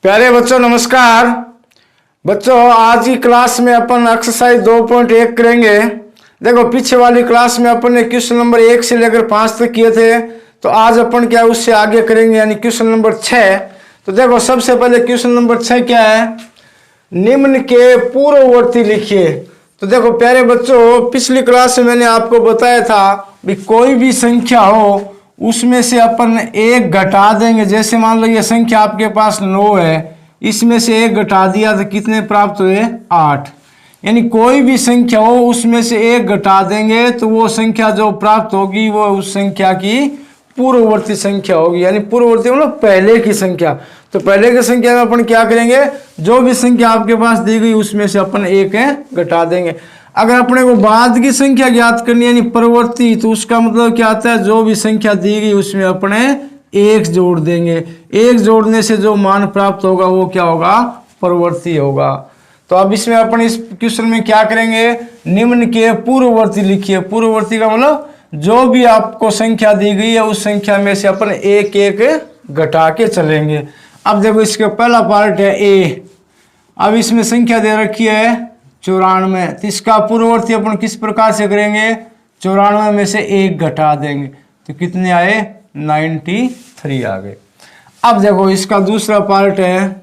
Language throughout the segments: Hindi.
प्यारे बच्चों नमस्कार। बच्चों आज की क्लास में अपन एक्सरसाइज 2.1 करेंगे। देखो पीछे वाली क्लास में अपन ने क्वेश्चन नंबर 1 से लेकर 5 तक किए थे, तो आज अपन क्या उससे आगे करेंगे यानी क्वेश्चन नंबर 6। तो देखो सबसे पहले क्वेश्चन नंबर 6 क्या है, निम्न के पूर्ववर्ती लिखिए। तो देखो प्यारे बच्चों पिछली क्लास में मैंने आपको बताया था भी कोई भी संख्या हो उसमें से अपन एक घटा देंगे। जैसे मान लो ये संख्या आपके पास 9 है, इसमें से एक घटा दिया तो कितने प्राप्त हुए 8। यानी कोई भी संख्या हो उसमें से एक घटा देंगे तो वो संख्या जो प्राप्त होगी वो उस संख्या की पूर्ववर्ती संख्या होगी। यानी पूर्ववर्ती मतलब पहले की संख्या। तो पहले की संख्या में अपन क्या करेंगे, जो भी संख्या आपके पास दी गई उसमें से अपन एक घटा देंगे। अगर अपने को बाद की संख्या ज्ञात करनी है यानी परवर्ती, तो उसका मतलब क्या आता है, जो भी संख्या दी गई उसमें अपने एक जोड़ देंगे। एक जोड़ने से जो मान प्राप्त होगा वो क्या होगा, परवर्ती होगा। तो अब इसमें अपन इस क्वेश्चन में क्या करेंगे, निम्न के पूर्ववर्ती लिखिए। पूर्ववर्ती का मतलब जो भी आपको संख्या दी गई है उस संख्या में से अपन एक एक घटा के चलेंगे। अब देखो इसका पहला पार्ट है ए। अब इसमें संख्या दे रखी है 94, तो इसका पूर्ववर्ती अपन किस प्रकार से करेंगे, 94 में से एक घटा देंगे तो कितने आए 93 आ गए। अब देखो इसका दूसरा पार्ट है,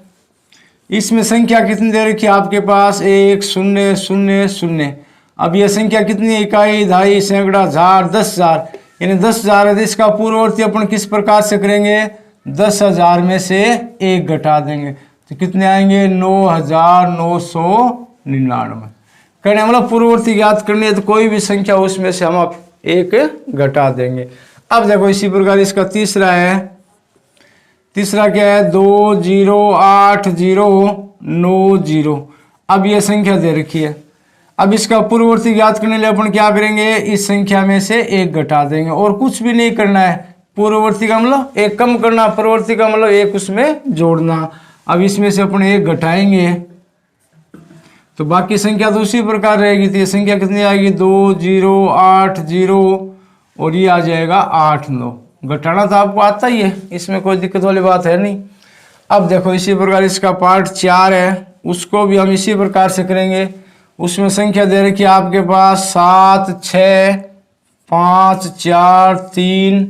इसमें संख्या कितनी दे रखी है आपके पास 1 0 0 0। अब यह संख्या कितनी, इकाई दहाई सैकड़ा हजार 10,000 यानी 10,000 है। तो इसका पूर्ववर्ती अपन किस प्रकार से करेंगे, 10,000 में से एक घटा देंगे तो कितने आएंगे 9,999। कहने मतलब पूर्ववर्ती ज्ञात करनी है तो कोई भी संख्या उसमें से हम एक घटा देंगे। अब देखो इसी प्रकार इसका तीसरा है, तीसरा क्या है 208090। अब यह संख्या दे रखी है। अब इसका पूर्ववर्ती ज्ञात करने के लिए अपन क्या करेंगे, इस संख्या में से एक घटा देंगे और कुछ भी नहीं करना है। पूर्ववर्ती का मतलब एक कम करना, परवर्ती का मतलब एक उसमें जोड़ना। अब इसमें से अपन एक घटाएंगे तो बाकी संख्या तो उसी प्रकार रहेगी। तो ये संख्या कितनी आएगी 2080 और ये आ जाएगा 89। घटाना तो आपको आता ही है, इसमें कोई दिक्कत वाली बात है नहीं। अब देखो इसी प्रकार इसका पार्ट 4 है, उसको भी हम इसी प्रकार से करेंगे। उसमें संख्या दे रखी है आपके पास 7 6 5 4 3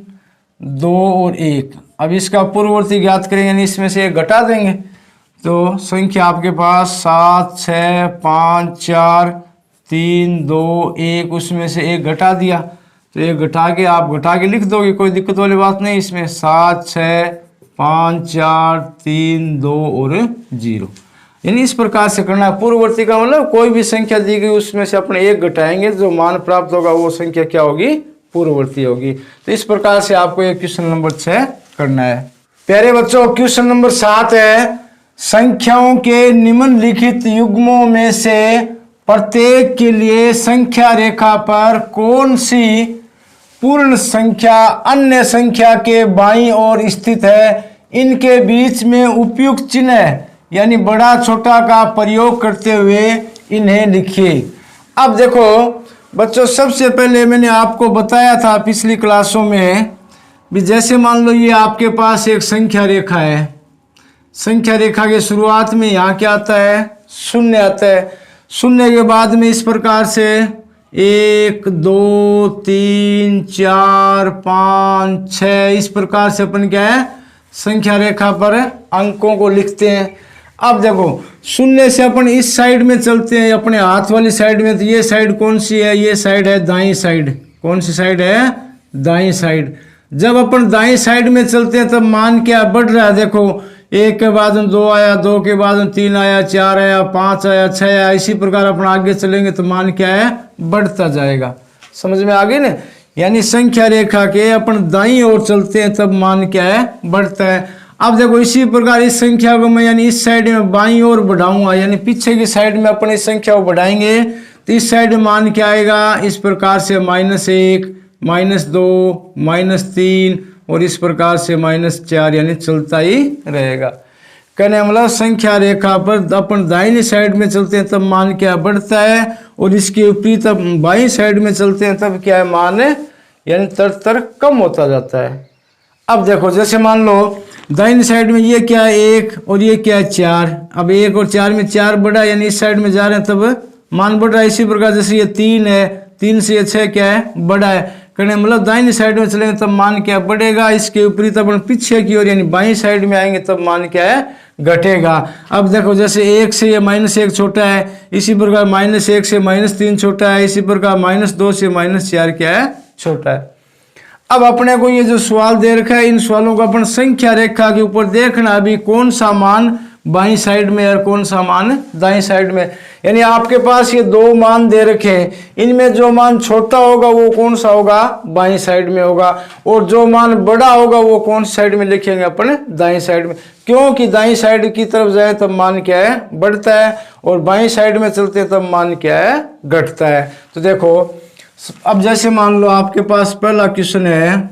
2 और 1। अब इसका पूर्ववर्ती ज्ञात करेंगे यानी इसमें से एक घटा देंगे तो संख्या आपके पास 7 6 5 4 3 2 1, उसमें से एक घटा दिया तो एक घटा के आप घटा के लिख दोगे, कोई दिक्कत वाली बात नहीं इसमें। 7 6 5 4 3 2 और 0 यानी इस प्रकार से करना है। पूर्ववर्ती का मतलब कोई भी संख्या दी गई उसमें से अपने एक घटाएंगे, जो मान प्राप्त होगा वो संख्या क्या होगी, पूर्ववर्ती होगी। तो इस प्रकार से आपको ये क्वेश्चन नंबर 6 करना है। प्यारे बच्चों क्वेश्चन नंबर 7 है, संख्याओं के निम्नलिखित युग्मों में से प्रत्येक के लिए संख्या रेखा पर कौन सी पूर्ण संख्या अन्य संख्या के बाईं ओर स्थित है, इनके बीच में उपयुक्त चिन्ह यानी बड़ा छोटा का प्रयोग करते हुए इन्हें लिखिए। अब देखो बच्चों सबसे पहले मैंने आपको बताया था पिछली क्लासों में भी, जैसे मान लो ये आपके पास एक संख्या रेखा है। संख्या रेखा के शुरुआत में यहाँ क्या आता है, शून्य आता है। शून्य के बाद में इस प्रकार से 1 2 3 4 5 6 इस प्रकार से अपन क्या है संख्या रेखा पर अंकों को लिखते हैं। अब देखो शून्य से अपन इस साइड में चलते हैं, अपने हाथ वाली साइड में। तो ये साइड कौन सी है, ये साइड है दाईं साइड। कौन सी साइड है, दाईं साइड। जब अपन दाईं साइड में चलते हैं तब मान क्या बढ़ रहा है, देखो 1 के बाद में 2 आया, 2 के बाद में 3 आया, 4 आया, 5 आया, 6 आया। इसी प्रकार अपन आगे चलेंगे तो मान क्या है, बढ़ता जाएगा। समझ में आ गई ना, यानी संख्या रेखा के अपन दाईं ओर चलते हैं तब मान क्या है, बढ़ता है। अब देखो इसी प्रकार इस संख्या को मैं यानी इस साइड में बाईं ओर बढ़ाऊंगा, यानी पीछे की साइड में अपन इस संख्या को बढ़ाएंगे तो इस साइड में मान क्या आएगा, इस प्रकार से -1 -2 -3 और इस प्रकार से -4 यानी चलता ही रहेगा। कहने मतलब संख्या रेखा पर अपन दाहिनी साइड में चलते हैं तब मान क्या बढ़ता है और इसके विपरीत अब बाईं साइड में चलते हैं तब क्या है, मान यानी तर कम होता जाता है। अब देखो जैसे मान लो दाहिनी साइड में ये क्या है 1 और ये क्या है 4। अब 1 और 4 में 4 बड़ा है, यानी इस साइड में जा रहे हैं तब मान बढ़ रहा है। इसी प्रकार जैसे ये 3 है, 3 से ये 6 क्या है बड़ा है, कहने मतलब दाहिनी साइड में चलेंगे तब मान क्या बढ़ेगा, इसके विपरीत अपन पीछे की ओर यानी बाईं साइड में आएंगे तब मान क्या है घटेगा। अब देखो जैसे 1 से ये -1 छोटा है, इसी प्रकार -1 से -3 छोटा है, इसी प्रकार -2 से -4 क्या है छोटा है। अब अपने को ये जो सवाल दे रखा है, इन सवालों को अपन संख्या रेखा के ऊपर देखना अभी कौन सा मान बाईं साइड में और कौन सा मान दाईं साइड में। यानी आपके पास ये 2 मान दे रखे हैं, इनमें जो मान छोटा होगा वो कौन सा होगा बाईं साइड में होगा, और जो मान बड़ा होगा वो कौन सी साइड में लिखेंगे अपन दाईं साइड में। क्योंकि दाईं साइड की तरफ जाए तब मान क्या है बढ़ता है, और बाईं साइड में चलते हैं तब मान क्या है घटता है। तो देखो अब जैसे मान लो आपके पास पहला क्वेश्चन है,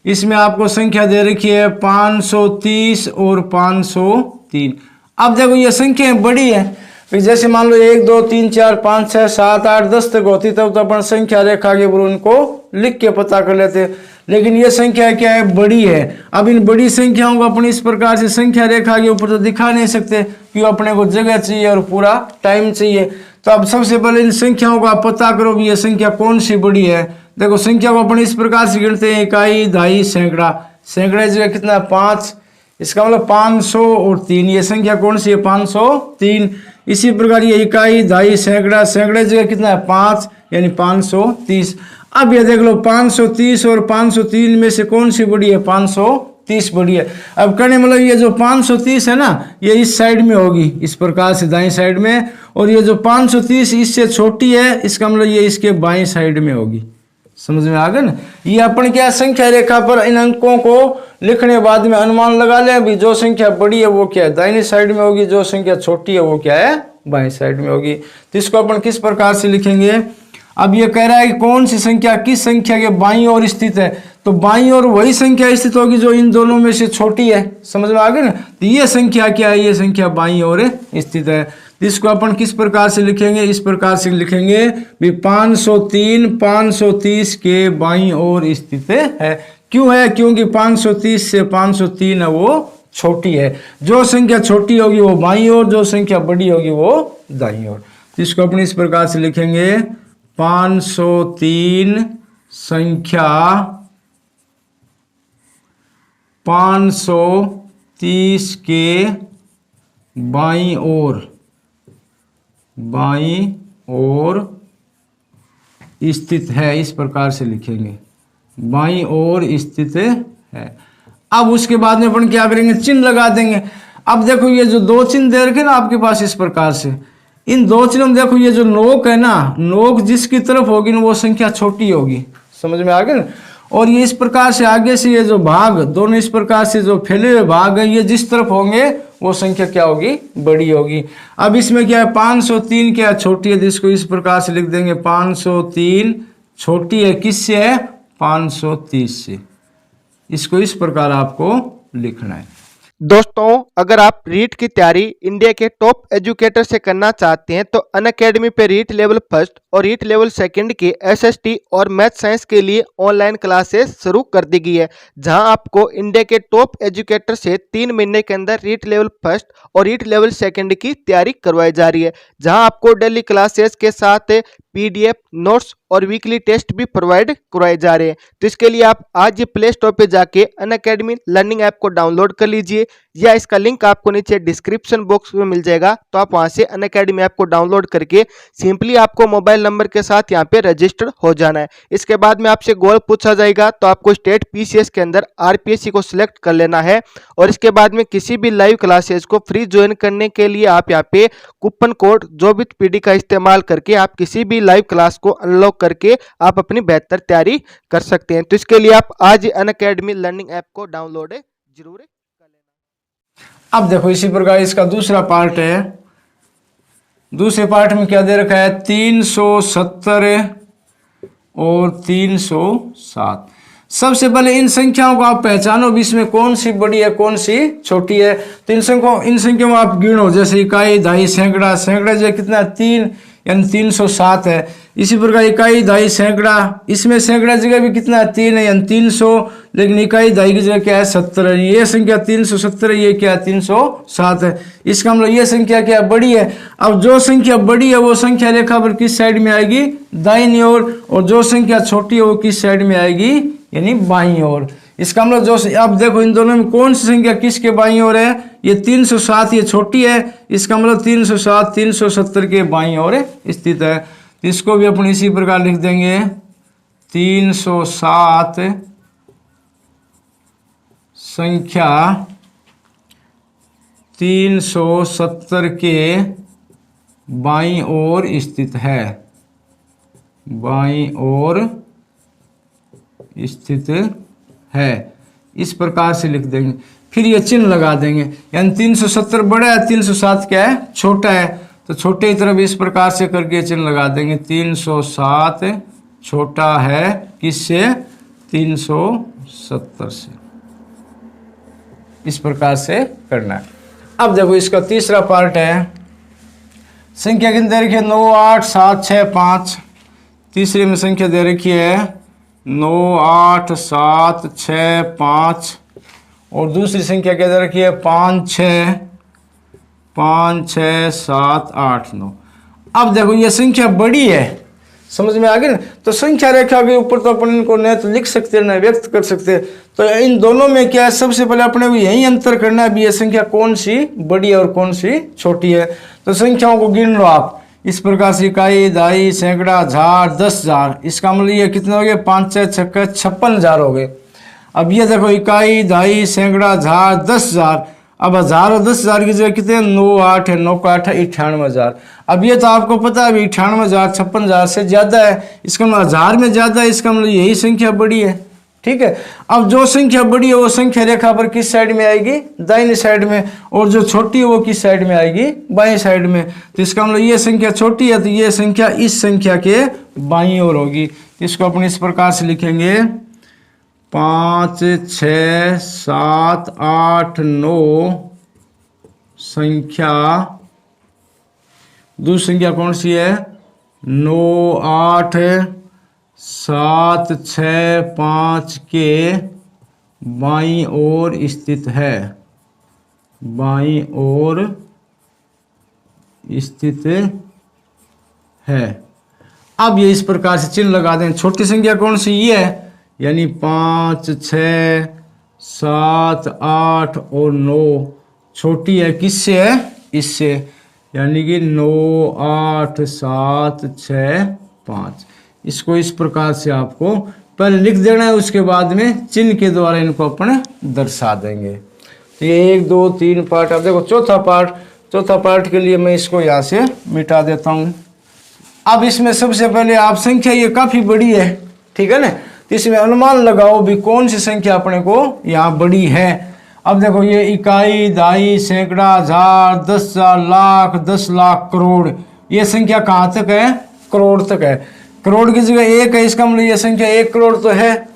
इसमें आपको संख्या दे रखी है 530 और 503। अब देखो ये संख्या बड़ी है, फिर जैसे मान लो 1 2 3 4 5 6 7 8 10 तक होती तब तो अपन संख्या रेखा के ऊपर उनको लिख के पता कर लेते, लेकिन ये संख्या क्या है बड़ी है। अब इन बड़ी संख्याओं को अपन इस प्रकार से संख्या रेखा के ऊपर तो दिखा नहीं सकते, क्योंकि अपने को जगह चाहिए और पूरा टाइम चाहिए। तो अब सबसे पहले इन संख्याओं का पता करो भी ये संख्या कौन सी बड़ी है। देखो संख्या को अपन इस प्रकार से गिनते हैं, इकाई दहाई सैकड़ा, सैकड़े जगह कितना है 5, इसका मतलब 500 और 3, ये संख्या कौन सी है 503। इसी प्रकार ये इकाई दहाई सैकड़ा, सैकड़े जगह कितना है 5 यानी 530। अब ये देख लो 530 और 503 में से कौन सी बड़ी है 530 बड़ी है। अब कहने मतलब ये जो 530 है ना ये इस साइड में होगी इस प्रकार से दाईं साइड में, और ये जो 530 इससे छोटी है इसका मतलब ये इसके बाईं साइड में होगी। समझ में आ गया ना। ये अपन क्या संख्या रेखा पर इन अंकों को लिखने बाद में अनुमान लगा ले अभी जो संख्या बड़ी है वो क्या है दाहिनी साइड में होगी, जो संख्या छोटी है वो क्या है बाईं साइड में होगी। तो इसको अपन किस प्रकार से लिखेंगे। अब ये कह रहा है कि कौन सी संख्या किस संख्या के बाईं ओर स्थित है, तो बाईं ओर वही संख्या स्थित होगी जो इन दोनों में से छोटी है। समझ में आ गया ना। तो ये संख्या क्या है, ये संख्या बाईं ओर स्थित है। तो इसको अपन किस प्रकार से लिखेंगे, इस प्रकार से लिखेंगे भी 503 530 के बाईं ओर स्थित है। क्यों है, क्योंकि 530 से 503 है वो छोटी है। जो संख्या छोटी होगी वो बाईं ओर, जो संख्या बड़ी होगी वो दाईं ओर। तो इसको अपन इस प्रकार से लिखेंगे 503 संख्या 530 के बाईं ओर स्थित है। इस प्रकार से लिखेंगे बाईं ओर स्थित है। अब उसके बाद में अपन क्या करेंगे, चिन्ह लगा देंगे। अब देखो ये जो 2 चिन्ह दे रखे ना आपके पास इस प्रकार से, इन 2 चिन्हों में देखो ये जो नोक है ना, नोक जिसकी तरफ होगी ना वो संख्या छोटी होगी। समझ में आ गया ना। और ये इस प्रकार से आगे से ये जो भाग दोनों इस प्रकार से जो फैले हुए भाग है ये जिस तरफ होंगे वो संख्या क्या होगी बड़ी होगी। अब इसमें क्या है 503 क्या छोटी है, जिसको इस प्रकार से लिख देंगे 503 छोटी है किससे है 530 से। इसको इस प्रकार आपको लिखना है। दोस्तों अगर आप रीट की तैयारी इंडिया के टॉप एजुकेटर से करना चाहते हैं तो अनअकैडमी पे रीट लेवल फर्स्ट और रीट लेवल सेकंड के एसएसटी और मैथ साइंस के लिए ऑनलाइन क्लासेस शुरू कर दी गई है, जहां आपको इंडिया के टॉप एजुकेटर से 3 महीने के अंदर रीट लेवल फर्स्ट और रीट लेवल सेकंड की तैयारी करवाई जा रही है, जहां आपको डेली क्लासेस के साथ पीडीएफ नोट्स और वीकली टेस्ट भी प्रोवाइड करवाए जा रहे हैं। तो इसके लिए आप आज ही प्ले स्टोर पे जाके अनअकैडमी लर्निंग ऐप को डाउनलोड कर लीजिए, या इसका लिंक आपको नीचे डिस्क्रिप्शन बॉक्स में मिल जाएगा। तो आप वहां से अनअकैडमी ऐप को डाउनलोड करके सिंपली आपको मोबाइल नंबर के साथ यहाँ पे रजिस्टर हो जाना है। इसके बाद में आपसे गोल पूछा जाएगा तो आपको स्टेट पीसीएस के अंदर आरपीएससी को सिलेक्ट कर लेना है, और इसके बाद में किसी भी लाइव क्लासेस को फ्री ज्वाइन करने के लिए आप यहाँ पे कूपन कोड JOBWITHPD का इस्तेमाल करके आप किसी भी लाइव क्लास को अनलॉक करके आप अपनी बेहतर तैयारी कर सकते हैं। तो इसके लिए आप आज अनअकैडमी लर्निंग ऐप को डाउनलोड जरूर कर लेना। अब देखो इसी प्रकार इसका दूसरा पार्ट है। दूसरे पार्ट में क्या दे रखा है 370 और 307। सबसे पहले इन संख्याओं को आप पहचानो भी इसमें कौन सी बड़ी है कौन सी छोटी है। तो इन संख्याओं आप गिनो, जैसे इकाई दहाई सैकड़ा, सैकड़ा जो कितना 3, यानी 307 है। इसी प्रकार इकाई दहाई सैकड़ा, इसमें सैकड़ा जगह भी कितना है 3 है यानी 300, लेकिन इकाई दहाई की जगह क्या है 70 है। ये संख्या 370 है, ये क्या है 307 है। इसका मतलब ये संख्या क्या बड़ी है। अब जो संख्या बड़ी है वो संख्या रेखा पर किस साइड में आएगी, दाहिनी ओर, और जो संख्या छोटी है वो किस साइड में आएगी, यानी बाईं ओर। इसका मतलब जो, अब देखो इन दोनों में कौन सी संख्या किसके बाईं ओर है, ये 307 ये छोटी है, इसका मतलब 307 370 के बाईं ओर स्थित है। तो इसको भी अपन इसी प्रकार लिख देंगे 307 संख्या 370 के बाईं ओर स्थित है, बाईं ओर स्थित है। इस प्रकार से लिख देंगे, फिर ये चिन्ह लगा देंगे, यानी 370 बड़ा है, 307 क्या है, छोटा है, तो छोटे की तरफ इस प्रकार से करके चिन्ह लगा देंगे। 307 छोटा है किससे, 370 से। इस प्रकार से करना है। अब देखो इसका तीसरा पार्ट है, संख्या कितनी दे रखी है 9 8 7 6 5। तीसरे में संख्या दे रखी है 9 8 7 6 5, और दूसरी संख्या क्या दे रखी है 5 6 7 8 9। अब देखो ये संख्या बड़ी है, समझ में आ गई ना। तो संख्या रेखा के ऊपर तो अपन इनको न तो लिख सकते हैं न व्यक्त कर सकते हैं। तो इन दोनों में क्या है, सबसे पहले अपने को यही अंतर करना है, ये संख्या कौन सी बड़ी है और कौन सी छोटी है। तो संख्याओं को गिन लो आप इस प्रकार से, इकाई दहाई सैकड़ा हजार 10,000। इसका मतलब ये कितने हो गए, 5 6 6 56,000 हो गए। अब ये देखो इकाई दहाई सैकड़ा हजार 10,000, अब 1000 और 10,000 की जगह कितने 9 8 है, 9 का 8 है 98,000। अब ये तो आपको पता है 98,000 56,000 से ज्यादा है, इसका मतलब 1000 में ज्यादा है, इसका मतलब यही संख्या बड़ी है। ठीक है, अब जो संख्या बड़ी है वो संख्या रेखा पर किस साइड में आएगी, दाहिनी साइड में, और जो छोटी है वो किस साइड में आएगी, बाईं साइड में। तो इसका मतलब ये संख्या छोटी है तो ये संख्या इस संख्या के बाईं ओर होगी। तो इसको अपन इस प्रकार से लिखेंगे 5 6 7 8 9 संख्या, दूसरी संख्या कौन सी है 9 8 7 6 5 के बाईं ओर स्थित है, बाईं ओर स्थित है। अब ये इस प्रकार से चिन्ह लगा दें। छोटी संख्या कौन सी, ये है, यानी 5 6 7 8 और 9 छोटी है किससे है, इससे, यानी कि 9 8 7 6 5। इसको इस प्रकार से आपको पहले लिख देना है, उसके बाद में चिन्ह के द्वारा इनको अपन दर्शा देंगे। तो ये 1 2 3 पार्ट। अब देखो चौथा पार्ट के लिए मैं इसको यहाँ से मिटा देता हूँ। अब इसमें सबसे पहले आप संख्या ये काफी बड़ी है, ठीक है ना, तो इसमें अनुमान लगाओ भी कौन सी संख्या अपने को यहाँ बड़ी है। अब देखो ये इकाई दहाई सैकड़ा हजार 10,000 लाख 10 लाख करोड़, ये संख्या कहाँ तक है, करोड़ तक है। करोड़ की जगह 1 है, इसका मतलब ये संख्या 1 करोड़ तो है।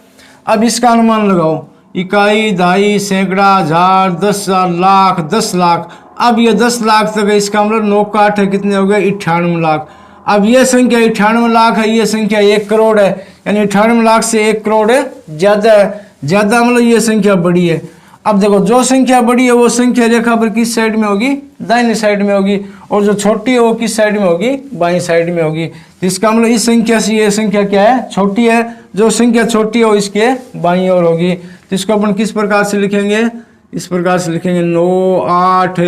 अब इसका अनुमान लगाओ, इकाई दहाई सैकड़ा हजार 10,000 लाख 10 लाख, अब ये 10 लाख तक है, इसका मतलब 9 का 8 है, कितने हो गए 98 लाख। अब ये संख्या 98 लाख है, ये संख्या 1 करोड़ है, यानी 98 लाख से 1 करोड़ है ज्यादा है, ज्यादा मतलब ये संख्या बड़ी है। अब देखो जो संख्या बड़ी है वो संख्या रेखा पर किस साइड में होगी, दाहिनी साइड में होगी, और जो छोटी है वो किस साइड में होगी, बाईं साइड में होगी। तो इसका मतलब इस संख्या से ये संख्या क्या है, छोटी है, जो संख्या छोटी है वो इसके बाईं ओर होगी। तो इसको अपन किस प्रकार से लिखेंगे, इस प्रकार से लिखेंगे 9 8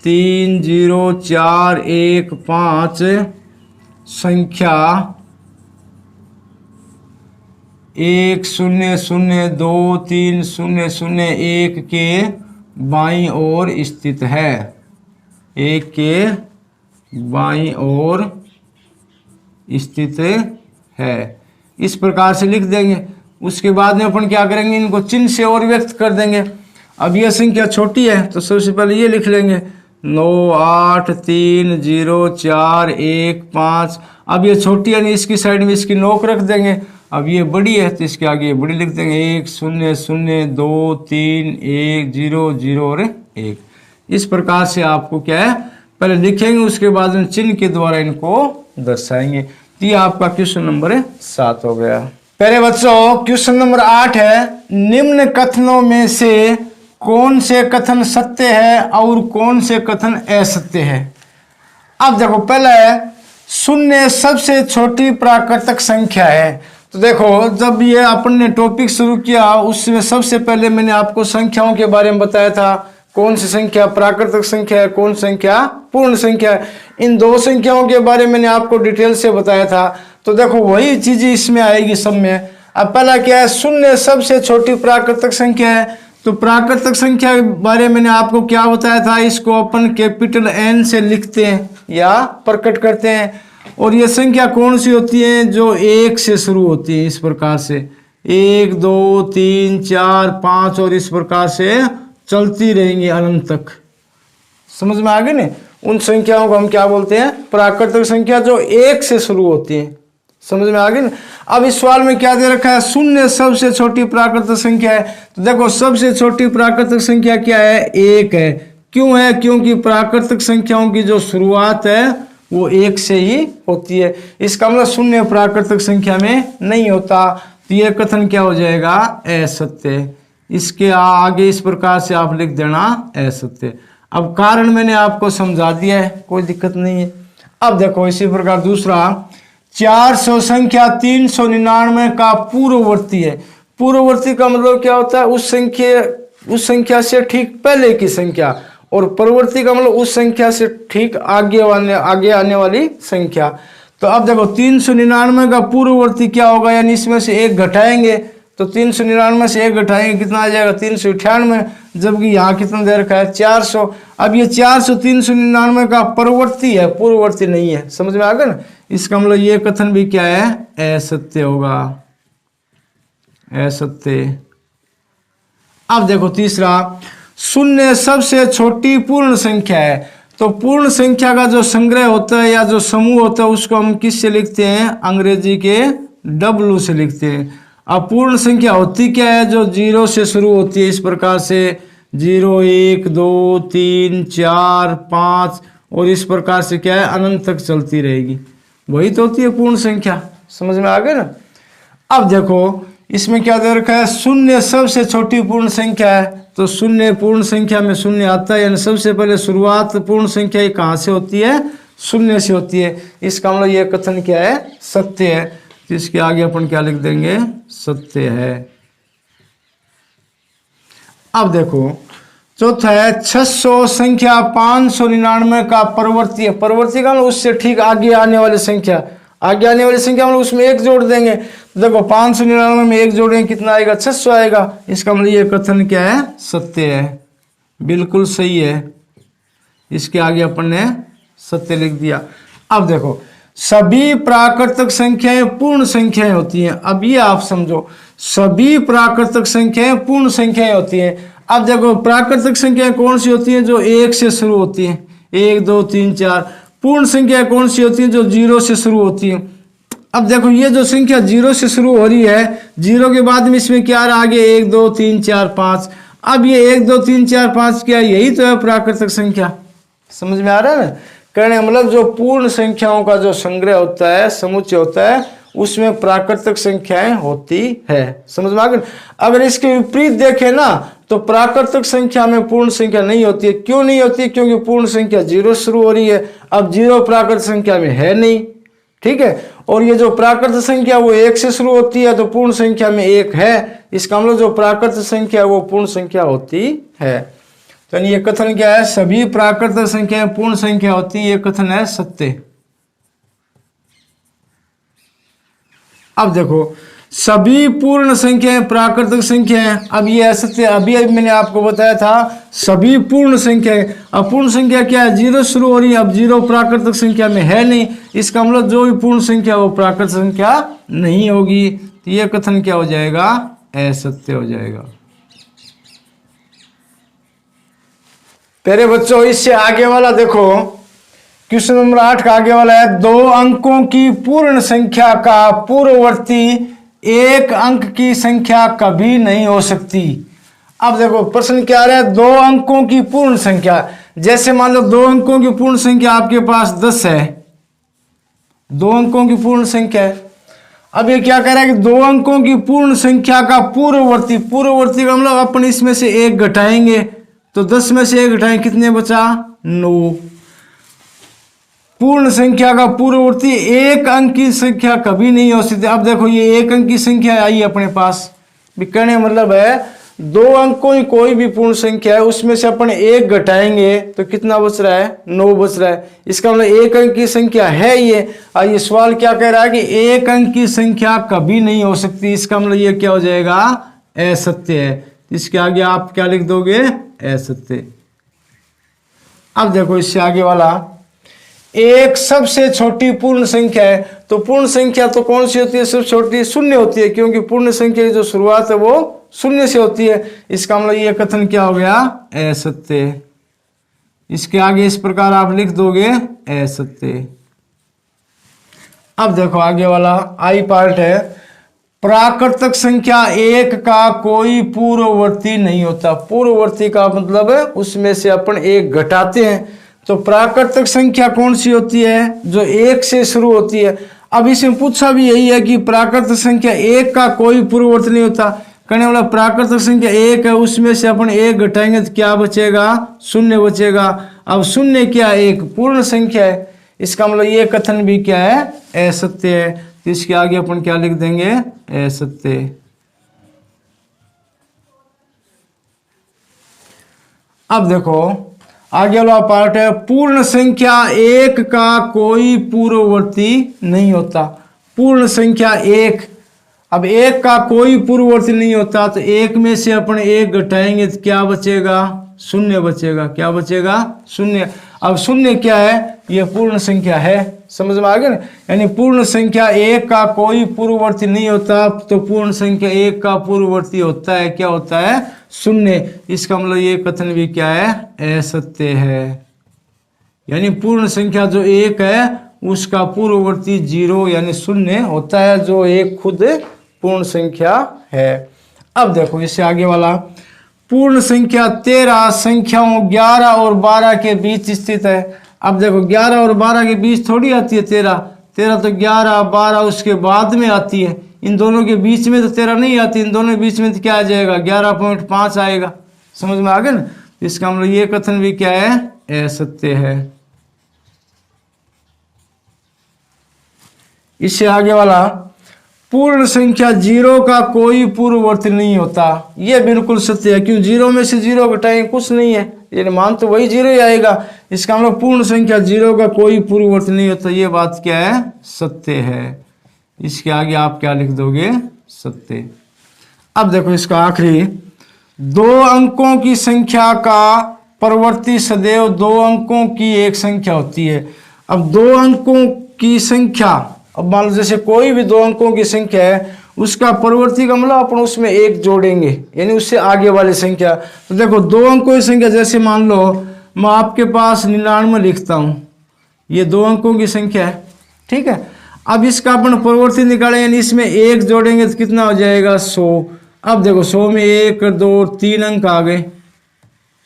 3 0 4 1 5 संख्या 1 0 0 2 3 0 0 1 के बाईं ओर स्थित है, 1 के बाईं ओर स्थित है। इस प्रकार से लिख देंगे। उसके बाद में अपन क्या करेंगे, इनको चिन्ह से और व्यक्त कर देंगे। अब यह संख्या छोटी है तो सबसे पहले ये लिख लेंगे 9 8 3 0 4 1 5। अब ये छोटी है, इसकी साइड में इसकी नोक रख देंगे। अब ये बड़ी है तो इसके आगे ये बड़ी लिख देंगे 1 0 0 2 3 1 0 0 और 1। इस प्रकार से आपको क्या है पहले लिखेंगे, उसके बाद में चिन्ह के द्वारा इनको दर्शाएंगे। तो ये आपका क्वेश्चन नंबर 7 हो गया। प्यारे बच्चों, क्वेश्चन नंबर 8 है, निम्न कथनों में से कौन से कथन सत्य है और कौन से कथन असत्य है। अब देखो, पहला है शून्य सबसे छोटी प्राकृतिक संख्या है। तो देखो, जब ये अपन ने टॉपिक शुरू किया उसमें सबसे पहले मैंने आपको संख्याओं के बारे में बताया था, कौन सी संख्या प्राकृतिक संख्या है, कौन संख्या पूर्ण संख्या है। इन दो संख्याओं के बारे में मैंने आपको डिटेल से बताया था। तो देखो, वही चीज इसमें आएगी सब में। अब पहला क्या है, शून्य सबसे छोटी प्राकृतिक संख्या है। तो प्राकृतिक संख्या के बारे में मैंने आपको क्या बताया था, इसको अपन कैपिटल N से लिखते हैं या प्रकट करते हैं। और ये संख्या कौन सी होती है, जो 1 से शुरू होती है, इस प्रकार से 1 2 3 4 5 और इस प्रकार से चलती रहेंगी अनंत तक। समझ में आ गई ना। उन संख्याओं को हम क्या बोलते हैं, प्राकृतिक संख्या जो 1 से शुरू होती है। समझ में आ गई ना। अब इस सवाल में क्या दे रखा है, शून्य सबसे छोटी प्राकृतिक संख्या है। तो देखो, सबसे छोटी प्राकृतिक संख्या क्या है, 1 है। क्यों है, क्योंकि प्राकृतिक संख्याओं की जो शुरुआत है वो 1 से ही होती है। इसका मतलब शून्य प्राकृतिक संख्या में नहीं होता। तो यह कथन क्या हो जाएगा, असत्य। इसके आगे इस प्रकार से आप लिख देना असत्य। अब कारण मैंने आपको समझा दिया है, कोई दिक्कत नहीं है। अब देखो, इसी प्रकार दूसरा, 400 संख्या 399 का पूर्ववर्ती है। पूर्ववर्ती का मतलब क्या होता है, उस संख्या से ठीक पहले की संख्या। और परवर्ती का मतलब उस संख्या से ठीक आगे आने वाली संख्या। तो अब देखो, 399 का पूर्ववर्ती क्या होगा, यानी इसमें से 1 घटाएंगे। तो 399 से 1 घटाएंगे, कितना आ जाएगा, 398। जबकि यहाँ कितना दे रखा है, 400। अब ये 400 399 का परवर्ती है, पूर्ववर्ती नहीं है। समझ में आ गया ना। इसका मतलब ये कथन भी क्या है, असत्य होगा, असत्य। अब देखो तीसरा, शून्य सबसे छोटी पूर्ण संख्या है। तो पूर्ण संख्या का जो संग्रह होता है या जो समूह होता है उसको हम किससे लिखते हैं, अंग्रेजी के W से लिखते हैं। अब पूर्ण संख्या होती क्या है, जो 0 से शुरू होती है, इस प्रकार से 0 1 2 3 4 5 और इस प्रकार से क्या है, अनंत तक चलती रहेगी। वही तो होती है पूर्ण संख्या। समझ में आ गया ना। अब देखो, इसमें क्या दे रखा है, शून्य सबसे छोटी पूर्ण संख्या है। तो शून्य पूर्ण संख्या में शून्य आता है, यानी सबसे पहले शुरुआत पूर्ण संख्या कहाँ से होती है, शून्य से होती है। इसका मतलब यह कथन क्या है, सत्य है। तो इसके आगे अपन क्या लिख देंगे, सत्य है। अब देखो, चौथा है, 600 संख्या 599 का परवर्ती है। परवर्ती का मतलब उससे ठीक आगे आने वाली संख्या। आगे आने वाली संख्या मतलब उसमें 1 जोड़ देंगे। तो देखो, 599 में 1 जोड़ेंगे, कितना आएगा, 600 आएगा। इसका मतलब ये कथन क्या है, सत्य है, बिल्कुल सही है। इसके आगे अपन ने सत्य लिख दिया। अब देखो, सभी प्राकृतिक संख्याएं पूर्ण संख्याएं होती हैं। अब ये आप समझो, सभी प्राकृतिक संख्याएं पूर्ण संख्याएं होती हैं। अब देखो, प्राकृतिक संख्याएं कौन सी होती हैं, जो 1 से शुरू होती हैं, 1 2 3 4। पूर्ण संख्या कौन सी होती है, जो 0 से शुरू होती है। अब देखो, ये जो संख्या 0 से शुरू हो रही है, 0 के बाद में इसमें क्या आ रहा है आगे, 1 2 3 4 5। अब ये 1 2 3 4 5 क्या, यही तो है प्राकृतिक संख्या। समझ में आ रहा है ना। कहने मतलब जो पूर्ण संख्याओं का जो संग्रह होता है, समुच्चय होता है, उसमें प्राकृतिक संख्याएं होती है। समझ में आ गया। अगर इसके विपरीत देखें ना, तो प्राकृतिक संख्या में पूर्ण संख्या नहीं होती है। क्यों नहीं होती, क्योंकि पूर्ण संख्या 0 शुरू हो रही है। अब 0 प्राकृतिक संख्या में है नहीं, ठीक है। और ये जो प्राकृतिक संख्या वो 1 से शुरू होती है, तो पूर्ण संख्या में 1 है। इसका मतलब जो प्राकृतिक संख्या वो पूर्ण संख्या होती है। तो ये कथन क्या है, सभी प्राकृतिक संख्याएं पूर्ण संख्या होती है। ये कथन है सत्य। अब देखो, सभी पूर्ण संख्याएं प्राकृतिक संख्याएं। अब ये असत्य, अभी मैंने आपको बताया था सभी पूर्ण संख्याएं। अब पूर्ण संख्या क्या है, 0 शुरू हो रही है। अब 0 प्राकृतिक संख्या में है नहीं। इसका मतलब जो भी पूर्ण संख्या वो प्राकृतिक संख्या नहीं होगी। तो ये कथन क्या हो जाएगा, असत्य हो जाएगा। प्यारे बच्चों, इससे आगे वाला देखो, क्वेश्चन नंबर 8 का आगे वाला है, 2 अंकों की पूर्ण संख्या का पूर्ववर्ती 1 अंक की संख्या कभी नहीं हो सकती। अब देखो प्रश्न क्या आ रहा है, 2 अंकों की पूर्ण संख्या। जैसे मान लो 2 अंकों की पूर्ण संख्या आपके पास 10 है, 2 अंकों की पूर्ण संख्या है। अब ये क्या कह रहा है कि 2 अंकों की पूर्ण संख्या का पूर्ववर्ती, पूर्ववर्ती का मतलब अपन इसमें से 1 घटाएंगे, तो 10 में से 1 घटाएंगे, कितने बचा? 9। पूर्ण संख्या का पूर्ववर्ती एक अंक की संख्या कभी नहीं हो सकती। अब देखो ये एक अंक की संख्या आई अपने पास, भी कहने मतलब है 2 अंकों की कोई भी पूर्ण संख्या है उसमें से अपन 1 घटाएंगे तो कितना बच रहा है? 9 बच रहा है। इसका मतलब एक अंक की संख्या है ये। और ये सवाल क्या कह रहा है कि एक अंक की संख्या कभी नहीं हो सकती, इसका मतलब ये क्या हो जाएगा? असत्य है। इसके आगे आप क्या लिख दोगे? असत्य। अब देखो इससे आगे वाला, एक सबसे छोटी पूर्ण संख्या है, तो पूर्ण संख्या तो कौन सी होती है? सबसे छोटी शून्य होती है, क्योंकि पूर्ण संख्या की जो शुरुआत है वो शून्य से होती है। इसका मतलब ये कथन क्या हो गया? असत्य। इसके आगे इस प्रकार आप लिख दोगे असत्य। अब देखो आगे वाला आई पार्ट है, प्राकृतिक संख्या 1 का कोई पूर्ववर्ती नहीं होता। पूर्ववर्ती का मतलब है उसमें से अपन 1 घटाते हैं, तो प्राकृतिक संख्या कौन सी होती है? जो 1 से शुरू होती है। अब इसमें पूछा भी यही है कि प्राकृतिक संख्या 1 का कोई पूर्ववर्ती नहीं होता, कहने वाला प्राकृतिक संख्या 1 है, उसमें से अपन 1 घटाएंगे तो क्या बचेगा? 0 बचेगा। अब 0 क्या? एक पूर्ण संख्या है। इसका मतलब ये कथन भी क्या है? असत्य है। तो इसके आगे अपन क्या लिख देंगे? असत्य। अब देखो आगे वाला पार्ट है, पूर्ण संख्या 1 का कोई पूर्ववर्ती नहीं होता। पूर्ण संख्या 1, अब 1 का कोई पूर्ववर्ती नहीं होता, तो 1 में से अपन 1 घटाएंगे तो क्या बचेगा? 0 बचेगा। क्या बचेगा? 0। अब 0 क्या है? यह पूर्ण संख्या है। समझ में आ गया ना? यानी पूर्ण संख्या 1 का कोई पूर्ववर्ती नहीं होता, तो पूर्ण संख्या 1 का पूर्ववर्ती होता है, क्या होता है? 0। इसका मतलब ये कथन भी क्या है? असत्य है। यानी पूर्ण संख्या जो 1 है उसका पूर्ववर्ती 0 यानी 0 होता है, जो एक खुद पूर्ण संख्या है। अब देखो इससे आगे वाला, पूर्ण संख्या 13 संख्याओं 11 और 12 के बीच स्थित है। अब देखो 11 और 12 के बीच थोड़ी आती है 13, 13 तो 11 12 उसके बाद में आती है। इन दोनों के बीच में तो 13 नहीं आती, इन दोनों के बीच में तो क्या आ जाएगा? 11.5 आएगा। समझ में आ गया ना? इसका मतलब ये कथन भी क्या है? असत्य है। इससे आगे वाला, पूर्ण संख्या 0 का कोई पूर्ववर्ती नहीं होता। यह बिल्कुल सत्य है, क्यों? 0 में से 0 घटाएंगे कुछ नहीं है, ये मान तो वही 0 ही आएगा। इसका मतलब पूर्ण संख्या 0 का कोई पूर्ववर्ती नहीं होता। ये बात क्या है? सत्य है। इसके आगे आप क्या लिख दोगे? सत्य। अब देखो इसका आखिरी, 2 अंकों की संख्या का परवर्ती सदैव 2 अंकों की एक संख्या होती है। अब 2 अंकों की संख्या, अब मान लो जैसे कोई भी 2 अंकों की संख्या है, उसका परवर्ती का मतलब अपन उसमें 1 जोड़ेंगे, यानी उससे आगे वाली संख्या। तो देखो 2 अंकों की संख्या, जैसे मान लो मैं आपके पास 99 लिखता हूं, ये 2 अंकों की संख्या है, ठीक है। अब इसका अपन परवर्ती निकालें, यानी इसमें 1 जोड़ेंगे तो कितना हो जाएगा? 100। अब देखो 100 में 1 2 3 अंक आ गए,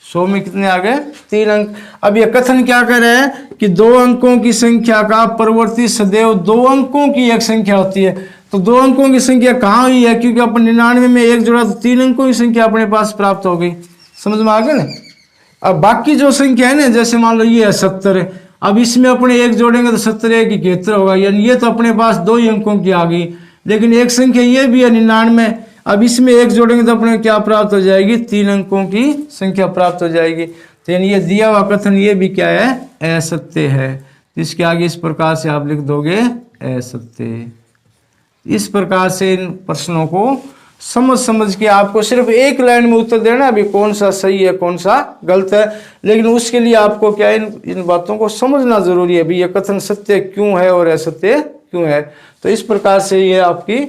100 में कितने आ गए? 3 अंक। अब ये कथन क्या कर रहे हैं कि 2 अंकों की संख्या का परवर्ती सदैव 2 अंकों की एक संख्या होती है। तो 2 अंकों की संख्या कहाँ हुई है? क्योंकि अपन 99 में 1 जोड़ा तो 3 अंकों की संख्या अपने पास प्राप्त हो गई। समझ में आ गया ना? अब बाकी जो संख्या है ना, जैसे मान लो ये है 70 है, अब इसमें अपने 1 जोड़ेंगे तो 70 1 71 होगा, यानी ये तो अपने पास 2 ही अंकों की आ गई। लेकिन एक संख्या ये भी है 99, अब इसमें 1 जोड़ेंगे तो अपने क्या प्राप्त हो जाएगी? 3 अंकों की संख्या प्राप्त हो जाएगी। तो यानी ये दिया हुआ कथन ये भी क्या है? असत्य है। इसके आगे इस प्रकार से आप लिख दोगे असत्य। इस प्रकार से इन प्रश्नों को समझ के आपको सिर्फ एक लाइन में उत्तर देना, अभी कौन सा सही है कौन सा गलत है, लेकिन उसके लिए आपको क्या इन बातों को समझना जरूरी है। भी ये कथन सत्य क्यों है और असत्य क्यों है। तो इस प्रकार से ये आपकी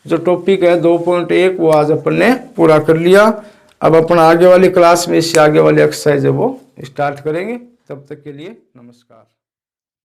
जो टॉपिक है 2.1 वो आज अपन ने पूरा कर लिया। अब अपन आगे वाली क्लास में इससे आगे वाली एक्सरसाइज है वो स्टार्ट करेंगे। तब तक के लिए नमस्कार।